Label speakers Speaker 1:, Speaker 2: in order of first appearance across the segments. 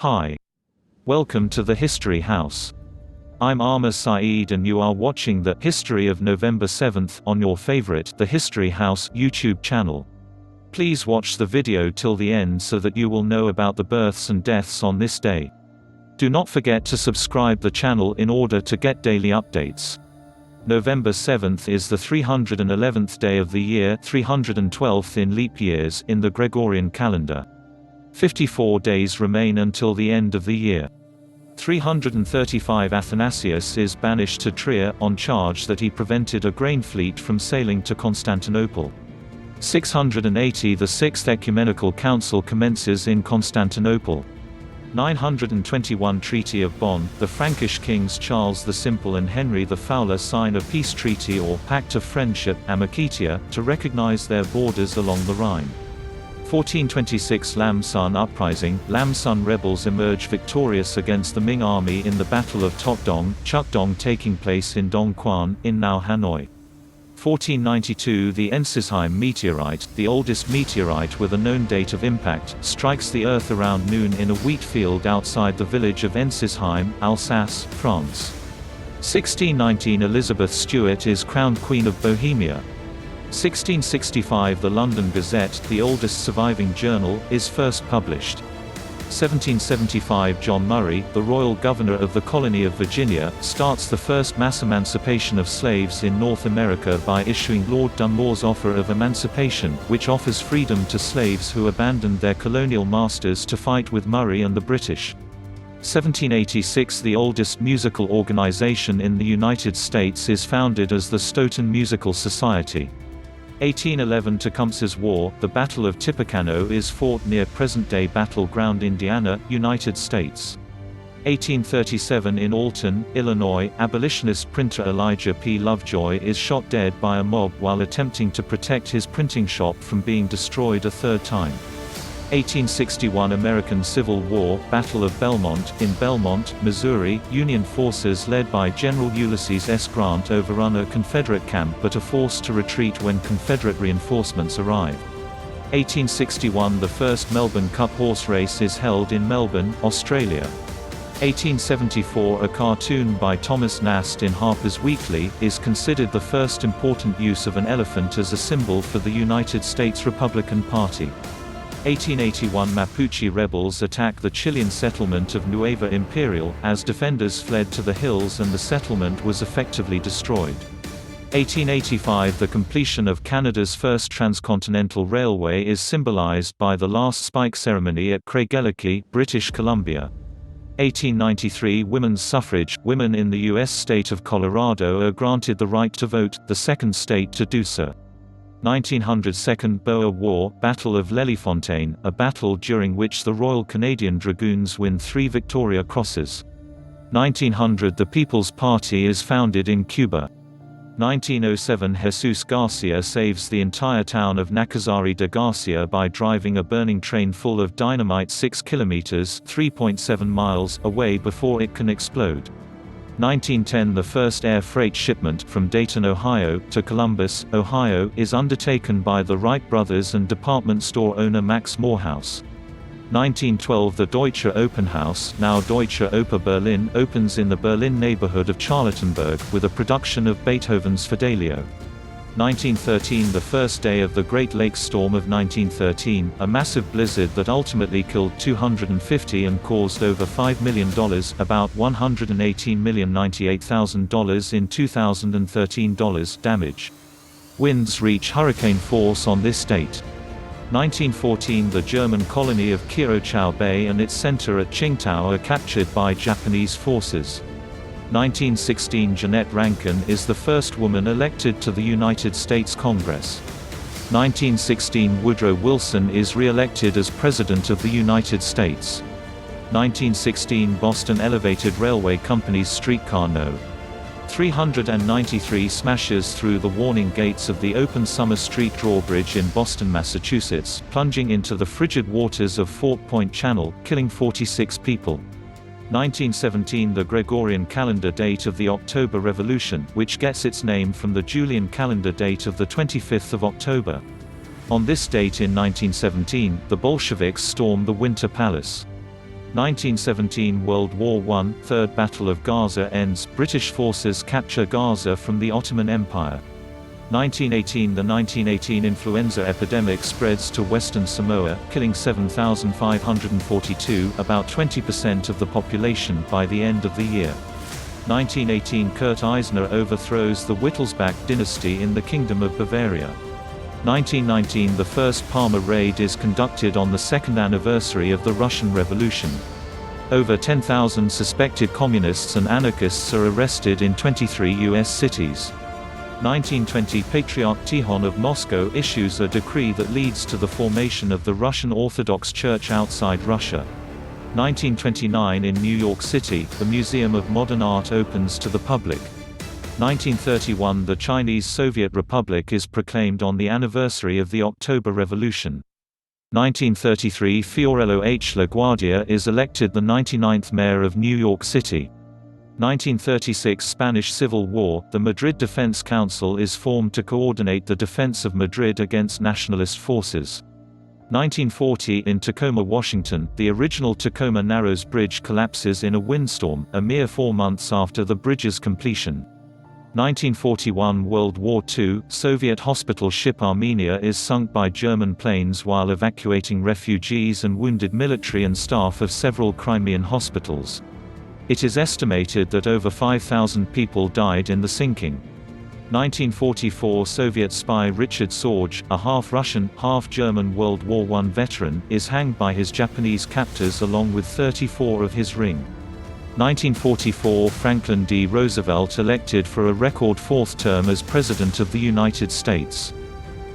Speaker 1: Hi. Welcome to the History House. I'm Arma Saeed and you are watching the History of November 7th on your favorite The History House YouTube channel. Please watch the video till the end so that you will know about the births and deaths on this day. Do not forget to subscribe the channel in order to get daily updates. November 7th is the 311th day of the year, 312th in leap years in the Gregorian calendar. 54 days remain until the end of the year. 335 Athanasius is banished to Trier, on charge that he prevented a grain fleet from sailing to Constantinople. 680 The Sixth Ecumenical Council commences in Constantinople. 921 Treaty of Bonn, the Frankish kings Charles the Simple and Henry the Fowler sign a peace treaty or pact of friendship, Amicitia, to recognize their borders along the Rhine. 1426 Lam Sun Uprising, Lam Sun rebels emerge victorious against the Ming army in the Battle of Tokdong, Chukdong taking place in Dongquan, in now Hanoi. 1492 The Ensisheim meteorite, the oldest meteorite with a known date of impact, strikes the Earth around noon in a wheat field outside the village of Ensisheim, Alsace, France. 1619 Elizabeth Stuart is crowned Queen of Bohemia. 1665 The London Gazette, the oldest surviving journal, is first published. 1775 John Murray, the royal governor of the colony of Virginia, starts the first mass emancipation of slaves in North America by issuing Lord Dunmore's Offer of Emancipation, which offers freedom to slaves who abandoned their colonial masters to fight with Murray and the British. 1786 The oldest musical organization in the United States is founded as the Stoughton Musical Society. 1811 Tecumseh's War, the Battle of Tippecanoe is fought near present-day Battle Ground Indiana, United States. 1837 In Alton, Illinois, abolitionist printer Elijah P. Lovejoy is shot dead by a mob while attempting to protect his printing shop from being destroyed a third time. 1861 American Civil War, Battle of Belmont, in Belmont, Missouri, Union forces led by General Ulysses S. Grant overrun a Confederate camp but are forced to retreat when Confederate reinforcements arrive. 1861 The first Melbourne Cup horse race is held in Melbourne, Australia. 1874 A cartoon by Thomas Nast in Harper's Weekly is considered the first important use of an elephant as a symbol for the United States Republican Party. 1881 Mapuche rebels attack the Chilean settlement of Nueva Imperial, as defenders fled to the hills and the settlement was effectively destroyed. 1885 The completion of Canada's first transcontinental railway is symbolized by the last spike ceremony at Craigellachie, British Columbia. 1893 Women's suffrage, women in the U.S. state of Colorado are granted the right to vote, the second state to do so. 1900 Second Boer War, Battle of Leliefontein, a battle during which the Royal Canadian Dragoons win 3 Victoria Crosses. 1900 The People's Party is founded in Cuba. 1907 Jesus Garcia saves the entire town of Nacazari de Garcia by driving a burning train full of dynamite 6 kilometers (3.7 miles) away before it can explode. 1910 The first air freight shipment from Dayton, Ohio, to Columbus, Ohio, is undertaken by the Wright brothers and department store owner Max Morehouse. 1912 The Deutsche Opernhaus, now Deutsche Oper Berlin, opens in the Berlin neighborhood of Charlottenburg, with a production of Beethoven's Fidelio. 1913 The first day of the Great Lakes Storm of 1913, a massive blizzard that ultimately killed 250 and caused over $5 million, about $118,098,000 in 2013 damage. Winds reach hurricane force on this date. 1914 The German colony of Kirochao Bay and its center at Qingdao are captured by Japanese forces. 1916 Jeannette Rankin is the first woman elected to the United States Congress. 1916 Woodrow Wilson is re-elected as President of the United States. 1916 Boston Elevated Railway Company's streetcar No. 393 smashes through the warning gates of the open Summer Street drawbridge in Boston, Massachusetts, plunging into the frigid waters of Fort Point Channel, killing 46 people. 1917 The Gregorian calendar date of the October Revolution, which gets its name from the Julian calendar date of the 25th of October. On this date in 1917, the Bolsheviks storm the Winter Palace. 1917 World War I, Third Battle of Gaza ends, British forces capture Gaza from the Ottoman Empire. 1918 The 1918 influenza epidemic spreads to Western Samoa, killing 7,542, about 20% of the population by the end of the year. 1918 Kurt Eisner overthrows the Wittelsbach dynasty in the Kingdom of Bavaria. 1919 The first Parma raid is conducted on the second anniversary of the Russian Revolution. Over 10,000 suspected communists and anarchists are arrested in 23 U.S. cities. 1920 Patriarch Tihon of Moscow issues a decree that leads to the formation of the Russian Orthodox Church outside Russia. 1929 In New York City, the Museum of Modern Art opens to the public. 1931 The Chinese Soviet Republic is proclaimed on the anniversary of the October Revolution. 1933 Fiorello H. LaGuardia is elected the 99th mayor of New York City. 1936 Spanish Civil War, the Madrid Defense Council is formed to coordinate the defense of Madrid against nationalist forces. 1940 In Tacoma, Washington, the original Tacoma Narrows Bridge collapses in a windstorm, a mere 4 months after the bridge's completion. 1941 World War II, Soviet hospital ship Armenia is sunk by German planes while evacuating refugees and wounded military and staff of several Crimean hospitals. It is estimated that over 5,000 people died in the sinking. 1944 Soviet spy Richard Sorge, a half-Russian, half-German World War I veteran, is hanged by his Japanese captors along with 34 of his ring. 1944 Franklin D. Roosevelt elected for a record 4th term as President of the United States.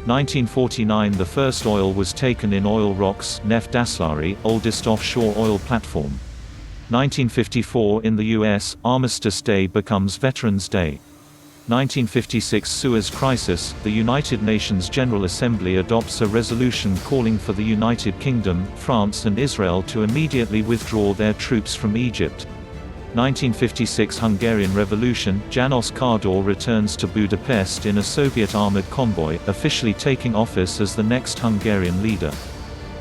Speaker 1: 1949 The first oil was taken in Oil Rocks, Neft Aslari, oldest offshore oil platform. 1954 In the U.S., Armistice Day becomes Veterans Day. 1956 Suez Crisis, the United Nations General Assembly adopts a resolution calling for the United Kingdom, France and Israel to immediately withdraw their troops from Egypt. 1956 Hungarian Revolution, Janos Kador returns to Budapest in a Soviet armored convoy, officially taking office as the next Hungarian leader.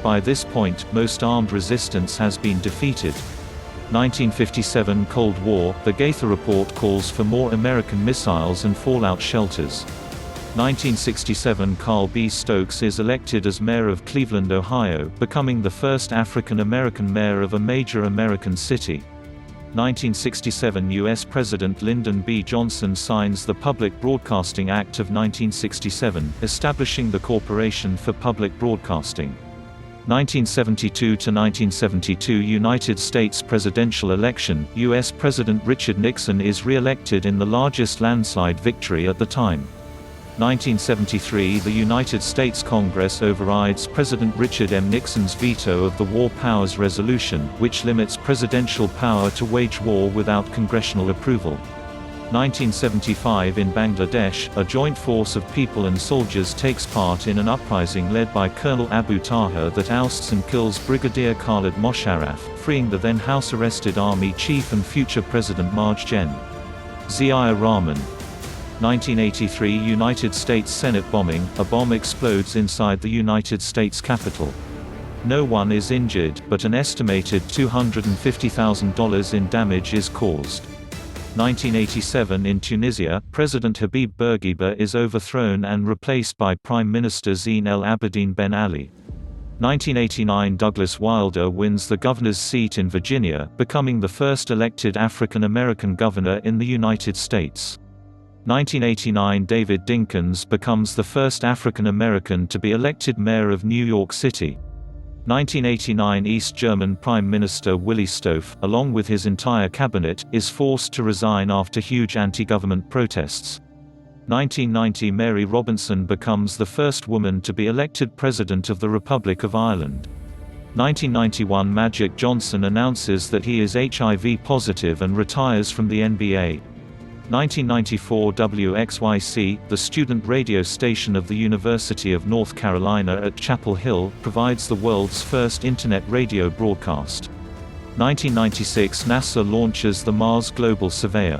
Speaker 1: By this point, most armed resistance has been defeated. 1957 Cold War, the Gaither Report calls for more American missiles and fallout shelters. 1967 Carl B. Stokes is elected as mayor of Cleveland, Ohio, becoming the first African-American mayor of a major American city. 1967 U.S. President Lyndon B. Johnson signs the Public Broadcasting Act of 1967, establishing the Corporation for Public Broadcasting. 1972 to 1972 United States presidential election, U.S. President Richard Nixon is re-elected in the largest landslide victory at the time. 1973 The United States Congress overrides President Richard M. Nixon's veto of the War Powers Resolution, which limits presidential power to wage war without congressional approval. 1975 In Bangladesh, a joint force of people and soldiers takes part in an uprising led by Colonel Abu Taha that ousts and kills Brigadier Khalid Mosharraf, freeing the then house-arrested army chief and future President Marj Gen. Ziaur Rahman. 1983 United States Senate bombing, a bomb explodes inside the United States Capitol. No one is injured, but an estimated $250,000 in damage is caused. 1987 In Tunisia, President Habib Bourguiba is overthrown and replaced by Prime Minister Zine El Abidine Ben Ali. 1989 Douglas Wilder wins the governor's seat in Virginia, becoming the first elected African American governor in the United States. 1989 David Dinkins becomes the first African American to be elected mayor of New York City. 1989 East German Prime Minister Willi Stoph, along with his entire cabinet, is forced to resign after huge anti-government protests. 1990 Mary Robinson becomes the first woman to be elected President of the Republic of Ireland. 1991 Magic Johnson announces that he is HIV positive and retires from the NBA. 1994 WXYC, the student radio station of the University of North Carolina at Chapel Hill, provides the world's first internet radio broadcast. 1996 NASA launches the Mars Global Surveyor.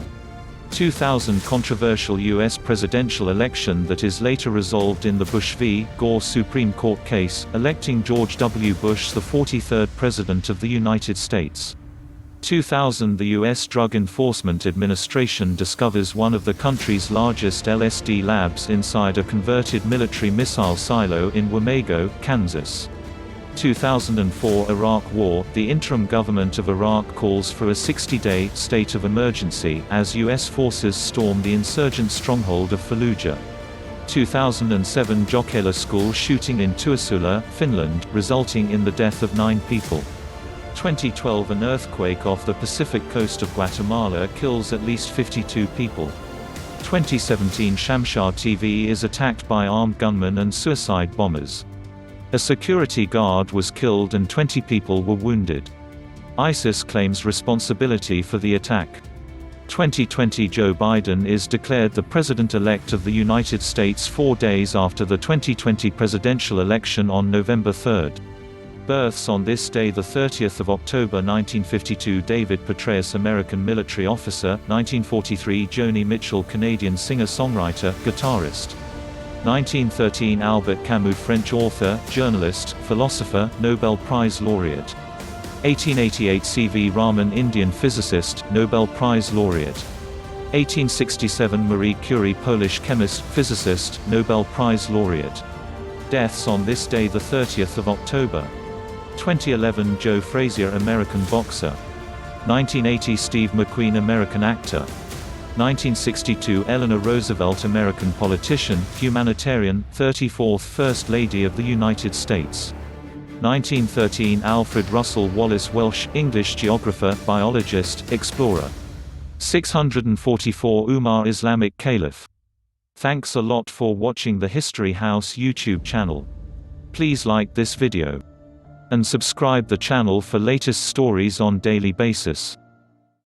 Speaker 1: 2000 controversial U.S. presidential election that is later resolved in the Bush v. Gore Supreme Court case, electing George W. Bush the 43rd President of the United States. 2000 The U.S. Drug Enforcement Administration discovers one of the country's largest LSD labs inside a converted military missile silo in Wamego, Kansas. 2004 Iraq War, the interim government of Iraq calls for a 60-day state of emergency as U.S. forces storm the insurgent stronghold of Fallujah. 2007 Jokela school shooting in Tuusula, Finland, resulting in the death of 9 people. 2012 An earthquake off the Pacific coast of Guatemala kills at least 52 people. 2017 Shamshad TV is attacked by armed gunmen and suicide bombers. A security guard was killed and 20 people were wounded. ISIS claims responsibility for the attack. 2020 Joe Biden is declared the President-elect of the United States 4 days after the 2020 presidential election on November 3. Births on this day: the 30th of October 1952 David Petraeus, American military officer. 1943 Joni Mitchell, Canadian singer-songwriter, guitarist. 1913 Albert Camus, French author, journalist, philosopher, Nobel Prize laureate. 1888 C. V. Raman, Indian physicist, Nobel Prize laureate. 1867 Marie Curie, Polish chemist, physicist, Nobel Prize laureate. Deaths on this day, the 30th of October. 2011 Joe Frazier, American boxer. 1980 Steve McQueen, American actor. 1962 Eleanor Roosevelt, American politician, humanitarian, 34th First Lady of the United States. 1913 Alfred Russel Wallace, Welsh, English geographer, biologist, explorer. 644 Umar, Islamic caliph. Thanks a lot for watching the History House YouTube channel. Please like this video and subscribe the channel for latest stories on daily basis.